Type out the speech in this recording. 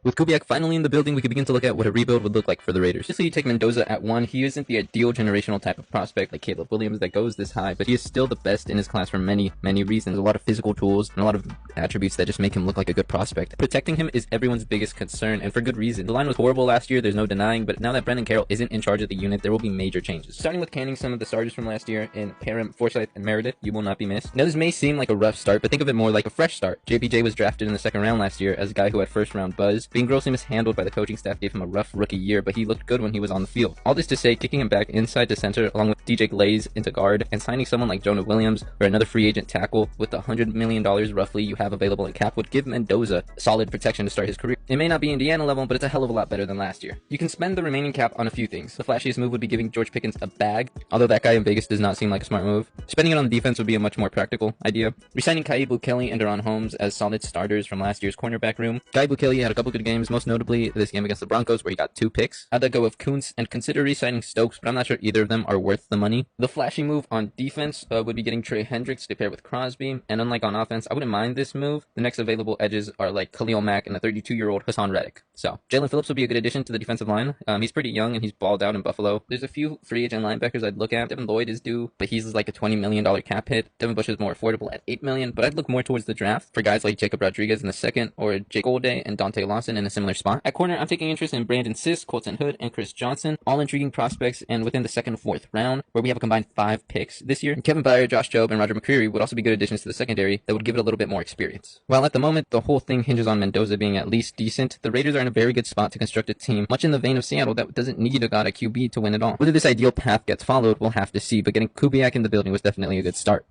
With Kubiak finally in the building, we can begin to look at what a rebuild would look like for the Raiders. Obviously, you take Mendoza at 1. He isn't the ideal generational type of prospect like Caleb Williams that goes this high, but he is still the best in his class for many, many reasons. A lot of physical tools and a lot of attributes that just make him look like a good prospect. Protecting him is everyone's biggest concern, and for good reason. The line was horrible last year, there's no denying, but now that Brendan Carroll isn't in charge of the unit, there will be major changes. Starting with canning some of the starters from last year in Parham, Forsyth, and Meredith, you will not be missed. Now, this may seem like a rough start, but think of it more like a fresh start. JPJ was drafted in the second round last year as a guy who had first round buzz. Being grossly mishandled by the coaching staff gave him a rough rookie year, but he looked good when he was on the field. All this to say, kicking him back inside to center along with DJ Glaze into guard and signing someone like Jonah Williams or another free agent tackle with the $100 million roughly you have available in cap would give Mendoza solid protection to start his career. It may not be Indiana level, but it's a hell of a lot better than last year. You can spend the remaining cap on a few things. The flashiest move would be giving George Pickens a bag, although that guy in Vegas does not seem like a smart move. Spending it on defense would be a much more practical idea. Resigning Kai Kelly and Deron Holmes as solid starters from last year's cornerback room. Kai Kelly had a couple good games, most notably this game against the Broncos where he got 2 picks. I'd let go of Kuntz and consider re-signing Stokes, but I'm not sure either of them are worth the money. The flashy move on defense would be getting Trey Hendricks to pair with Crosby, and unlike on offense, I wouldn't mind this move. The next available edges are like Khalil Mack and the 32-year-old Hassan Reddick. So Jalen Phillips would be a good addition to the defensive line. He's pretty young and he's balled out in Buffalo. There's a few free agent linebackers I'd look at. Devin Lloyd is due, but he's like a $20 million cap hit. Devin Bush is more affordable at $8 million, but I'd look more towards the draft for guys like Jacob Rodriguez in the second or Jake Golday and Dante Lawson in a similar spot. At corner, I'm taking interest in Brandon Sisk, Colton Hood, and Chris Johnson, all intriguing prospects and within the second and fourth round, where we have a combined 5 picks this year. And Kevin Byard, Josh Jobe, and Roger McCreary would also be good additions to the secondary that would give it a little bit more experience. While at the moment, the whole thing hinges on Mendoza being at least decent, the Raiders are in a very good spot to construct a team, much in the vein of Seattle, that doesn't need a god at QB to win it all. Whether this ideal path gets followed, we'll have to see, but getting Kubiak in the building was definitely a good start.